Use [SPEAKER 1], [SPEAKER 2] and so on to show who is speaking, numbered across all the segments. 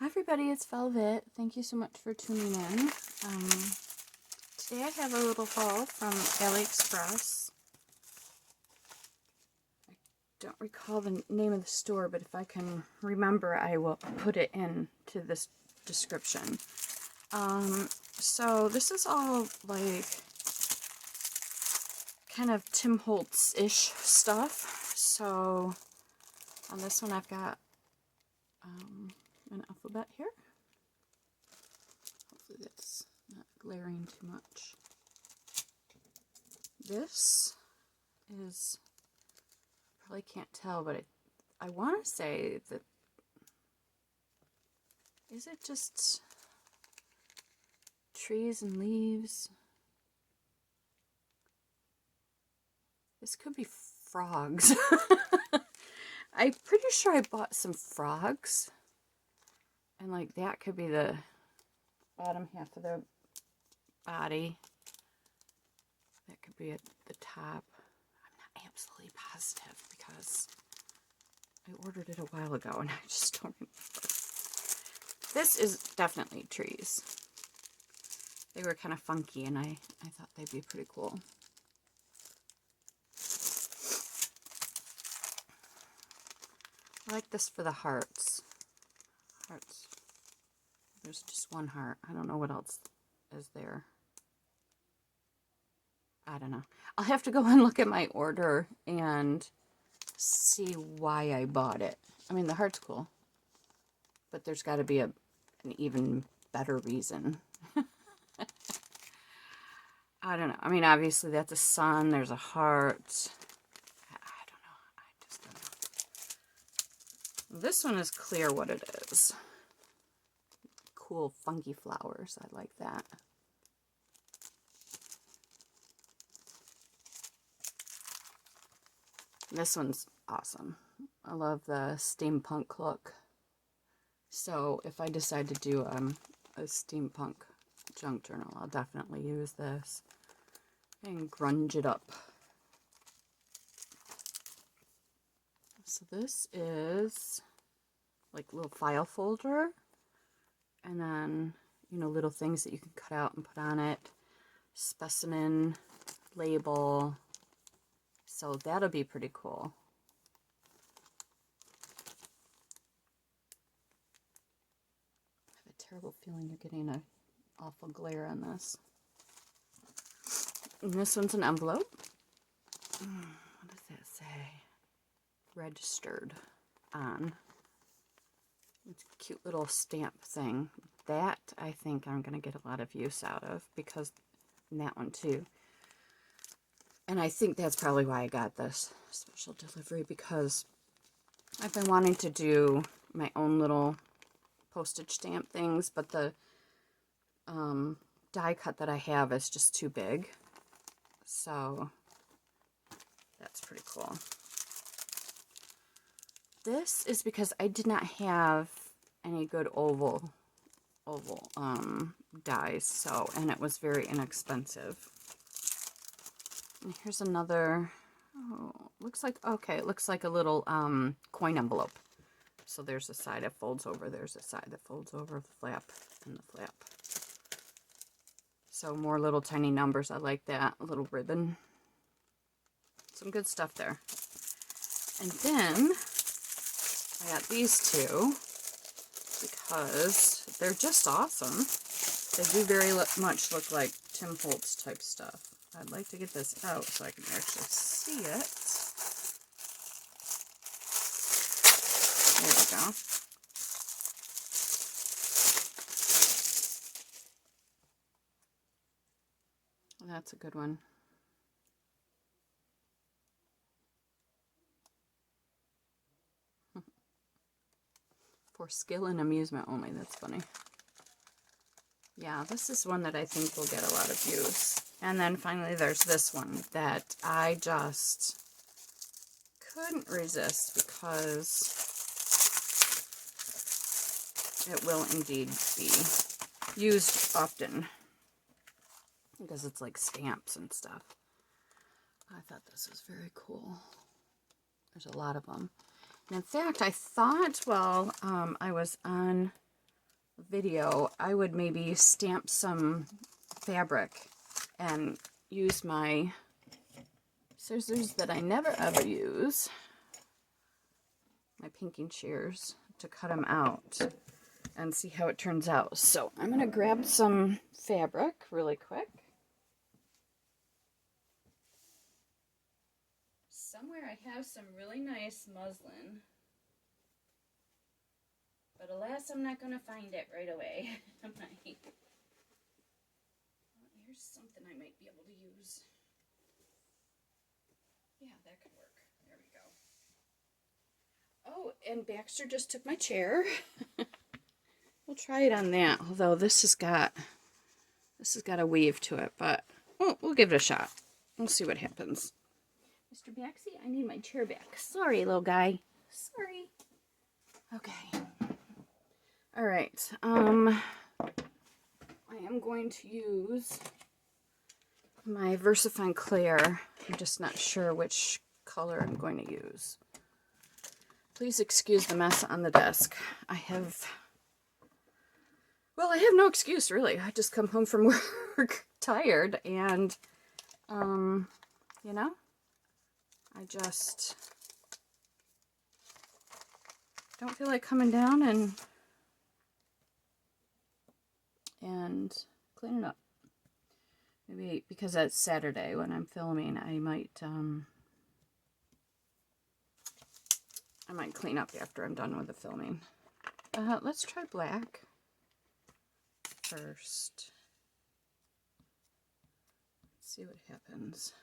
[SPEAKER 1] Hi everybody, it's Velvet. Thank you so much for tuning in. Today I have a little haul from AliExpress. I don't recall the name of the store, but if I can remember, I will put it into this description. So this is all like kind of Tim Holtz-ish stuff. So on this one I've got an alphabet here. Hopefully that's not glaring too much. This is, probably can't tell, but I want to say that, is it just trees and leaves? This could be frogs. I'm pretty sure I bought some frogs. And like that could be the bottom half of the body. That could be at the top. I'm not absolutely positive because I ordered it a while ago and I just don't remember. This is definitely trees. They were kind of funky and I thought they'd be pretty cool. I like this for the hearts. Hearts. There's just one heart. I don't know what else is there. I don't know. I'll have to go and look at my order and see why I bought it. I mean, the heart's cool, but there's got to be an even better reason. I don't know. I mean, obviously that's a sun. There's a heart. I don't know. I just don't know. This one is clear what it is. Cool, funky flowers. I like that. This one's awesome. I love the steampunk look. So if I decide to do a steampunk junk journal, I'll definitely use this and grunge it up. So this is like a little file folder. And then, you know, little things that you can cut out and put on it. Specimen, label. So that'll be pretty cool. I have a terrible feeling you're getting an awful glare on this. And this one's an envelope. What does that say? Registered on. It's a cute little stamp thing. That I think I'm going to get a lot of use out of because that one too. And I think that's probably why I got this special delivery, because I've been wanting to do my own little postage stamp things, but the die cut that I have is just too big. So that's pretty cool. This is because I did not have any good oval dies, so, and it was very inexpensive. And here's another, oh, looks like, okay, it looks like a little coin envelope. So there's a side that folds over, there's a side that folds over, the flap and the flap. So more little tiny numbers, I like that, a little ribbon. Some good stuff there. And then I got these two because they're just awesome. They do very much look like Tim Holtz type stuff. I'd like to get this out so I can actually see it. There we go. That's a good one. For skill and amusement only. That's funny. Yeah, this is one that I think will get a lot of use. And then finally there's this one that I just couldn't resist because it will indeed be used often. Because it's like stamps and stuff. I thought this was very cool. There's a lot of them. And in fact, I thought while I was on video, I would maybe stamp some fabric and use my scissors that I never ever use, my pinking shears, to cut them out and see how it turns out. So I'm going to grab some fabric really quick. Somewhere I have some really nice muslin, but alas, I'm not going to find it right away. Here's something I might be able to use. Yeah, that could work. There we go. Oh, and Baxter just took my chair. We'll try it on that, although this has got a weave to it, but we'll give it a shot. We'll see what happens. Mr. Baxie, I need my chair back. Sorry, little guy. Sorry. Okay. All right. I am going to use my VersaFine Clear. I'm just not sure which color I'm going to use. Please excuse the mess on the desk. I have no excuse, really. I just come home from work tired, and, you know, I just don't feel like coming down and cleaning up. Maybe because it's Saturday when I'm filming, I might clean up after I'm done with the filming. Let's try black first. Let's see what happens.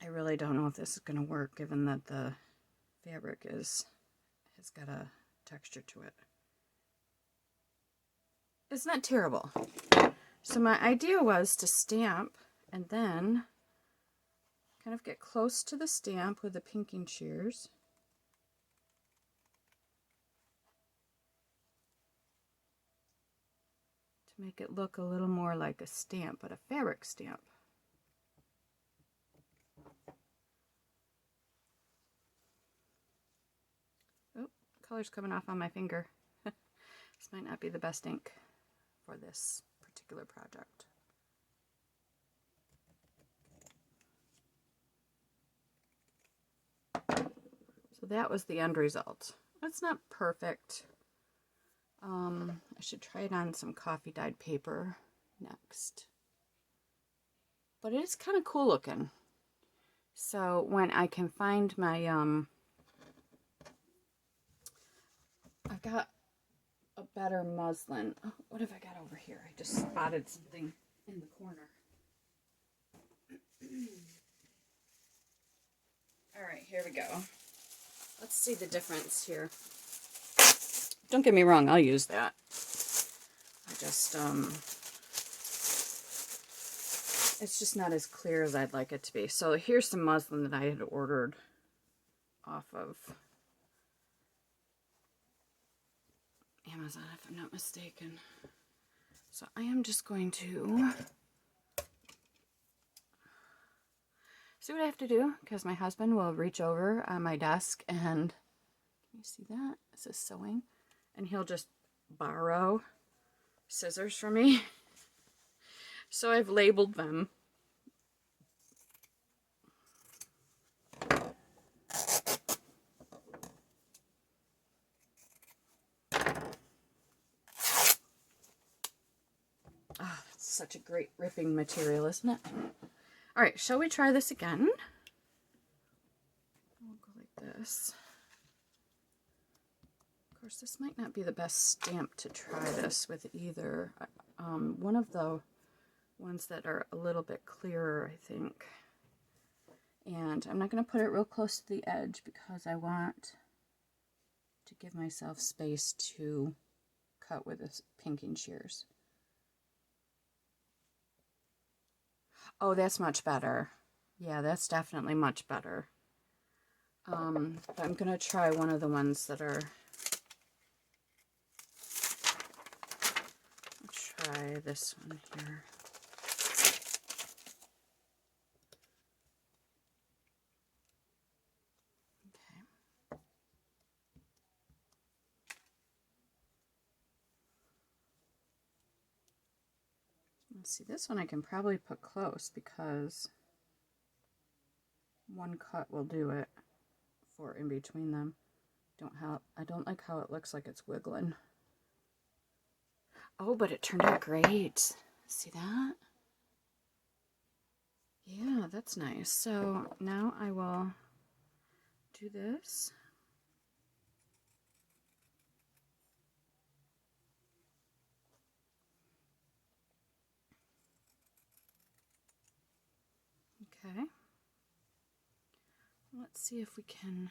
[SPEAKER 1] I really don't know if this is going to work, given that the fabric has got a texture to it. It's not terrible. So my idea was to stamp and then kind of get close to the stamp with the pinking shears. To make it look a little more like a stamp, but a fabric stamp. Oh, color's coming off on my finger. This might not be the best ink for this particular project. So that was the end result. It's not perfect. I should try it on some coffee dyed paper next. But it is kind of cool looking. So when I can find my, I've got a better muslin. Oh, what have I got over here? I just spotted something in the corner. Alright, here we go. Let's see the difference here. Don't get me wrong, I'll use that. I just, it's just not as clear as I'd like it to be. So here's some muslin that I had ordered off of Amazon, if I'm not mistaken. So I am just going to see what I have to do, because my husband will reach over on my desk and, can you see that? It says sewing. And he'll just borrow scissors from me. So I've labeled them. Oh, that's such a great ripping material, isn't it? All right, shall we try this again? We'll go like this. Of course, this might not be the best stamp to try this with either. One of the ones that are a little bit clearer, I think. And I'm not going to put it real close to the edge because I want to give myself space to cut with the pinking shears. Oh, that's much better. Yeah, that's definitely much better. But I'm going to try one of the ones that are... Let's try this one here. See, this one I can probably put close because one cut will do it for in between them. I don't like how it looks like it's wiggling. Oh, but it turned out great. See that? Yeah, that's nice. So now I will do this. Okay. Let's see if we can,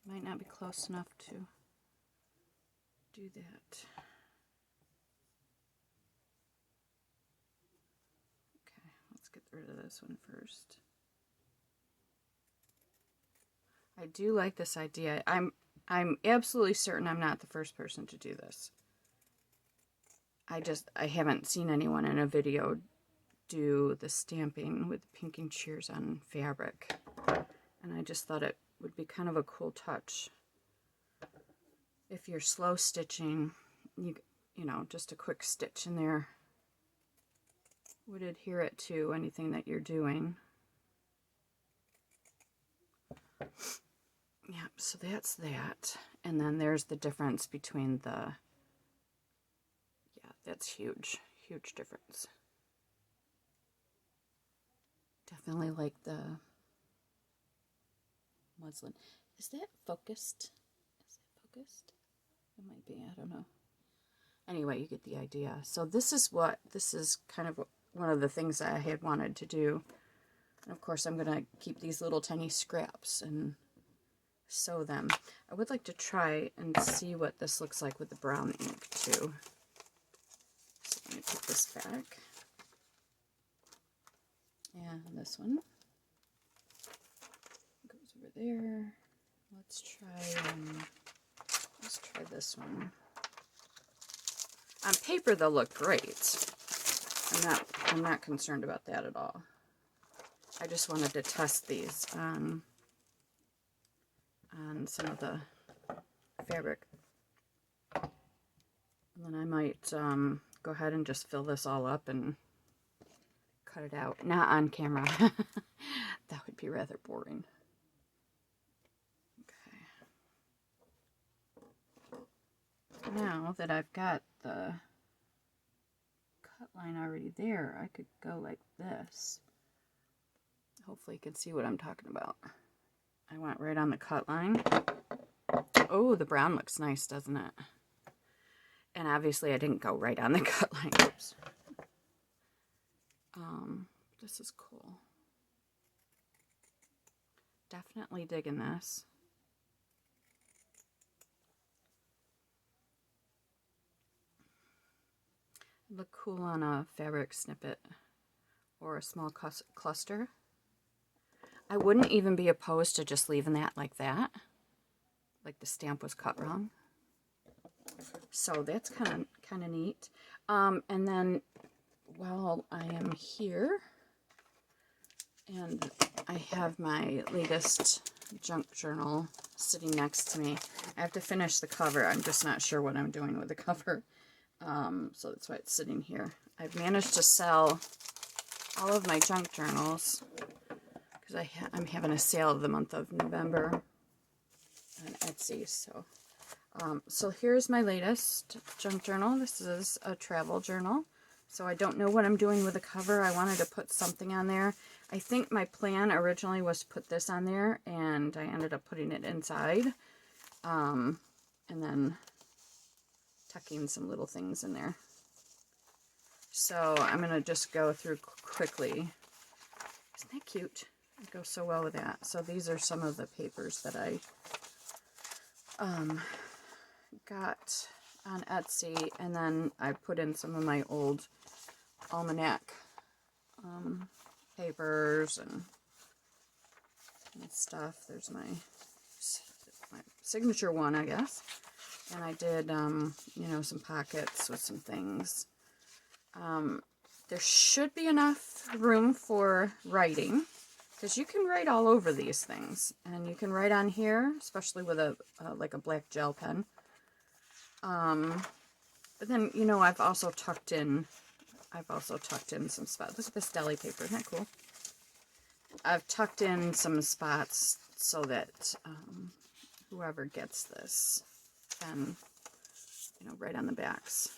[SPEAKER 1] might not be close enough to do that. Okay, let's get rid of this one first. I do like this idea. I'm absolutely certain I'm not the first person to do this. I haven't seen anyone in a video do the stamping with pinking shears on fabric. And I just thought it would be kind of a cool touch. If you're slow stitching, you know, just a quick stitch in there would adhere it to anything that you're doing. Yeah, so that's that. And then there's the difference between the, yeah, that's huge, huge difference. Definitely like the muslin. Is that focused? Is it focused? It might be, I don't know. Anyway, you get the idea. So this is kind of one of the things that I had wanted to do. And of course I'm going to keep these little tiny scraps and sew them. I would like to try and see what this looks like with the brown ink too. So let me put this back. And this one goes over there. Let's try this one. On paper they'll look great. I'm not concerned about that at all. I just wanted to test these on some of the fabric. And then I might go ahead and just fill this all up and cut it out. Not on camera. That would be rather boring. Okay. Now that I've got the cut line already there, I could go like this. Hopefully you can see what I'm talking about. I went right on the cut line. Oh, the brown looks nice, doesn't it? And obviously I didn't go right on the cut line. Oops. This is cool. Definitely digging this. Look cool on a fabric snippet or a small cluster. I wouldn't even be opposed to just leaving that, like the stamp was cut wrong. So that's kind of neat. And then while I am here, and I have my latest junk journal sitting next to me. I have to finish the cover. I'm just not sure what I'm doing with the cover. So that's why it's sitting here. I've managed to sell all of my junk journals because I'm having a sale of the month of November on Etsy. So here's my latest junk journal. This is a travel journal. So I don't know what I'm doing with the cover. I wanted to put something on there. I think my plan originally was to put this on there, and I ended up putting it inside. And then tucking some little things in there. So I'm going to just go through quickly. Isn't that cute? It goes so well with that. So these are some of the papers that I got on Etsy, and then I put in some of my old almanac papers and stuff. There's my signature one, I guess. And I did, you know, some pockets with some things. There should be enough room for writing, because you can write all over these things. And you can write on here, especially with like a black gel pen. But then, you know, I've also tucked in I've also tucked in some spots. Look at this deli paper. Isn't that cool? I've tucked in some spots so that whoever gets this can, you know, write on the backs.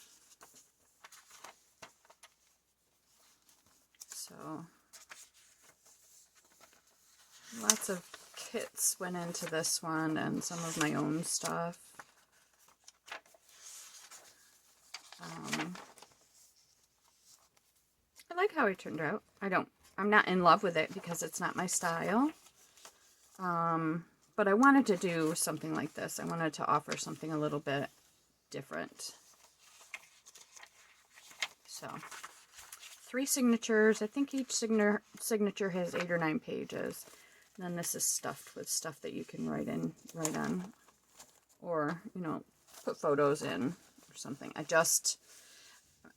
[SPEAKER 1] So lots of kits went into this one and some of my own stuff. I like how it turned out. I'm not in love with it because it's not my style. But I wanted to do something like this. I wanted to offer something a little bit different. So 3 signatures. I think each signature has 8 or 9 pages. And then this is stuffed with stuff that you can write on, or, you know, put photos in or something.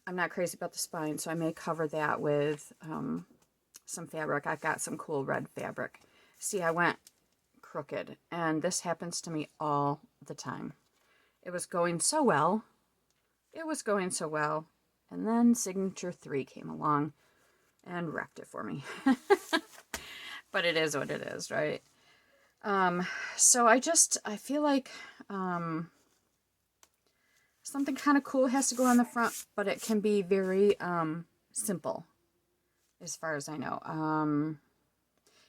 [SPEAKER 1] I'm not crazy about the spine, so I may cover that with some fabric. I've got some cool red fabric. See, I went crooked, and this happens to me all the time. It was going so well. It was going so well. And then signature 3 came along and wrecked it for me. But it is what it is, right? So I feel like something kind of cool has to go on the front, but it can be very simple, as far as I know.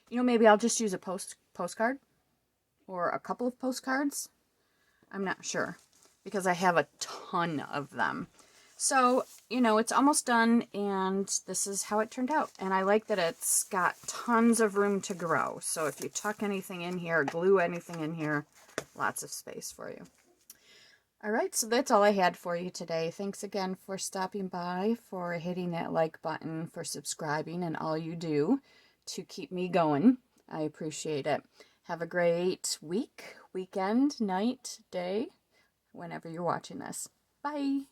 [SPEAKER 1] You know, maybe I'll just use a postcard or a couple of postcards. I'm not sure, because I have a ton of them. So, you know, it's almost done, and this is how it turned out. And I like that it's got tons of room to grow. So if you tuck anything in here, glue anything in here, lots of space for you. All right, so that's all I had for you today. Thanks again for stopping by, for hitting that like button, for subscribing, and all you do to keep me going. I appreciate it. Have a great week, weekend, night, day, whenever you're watching this. Bye.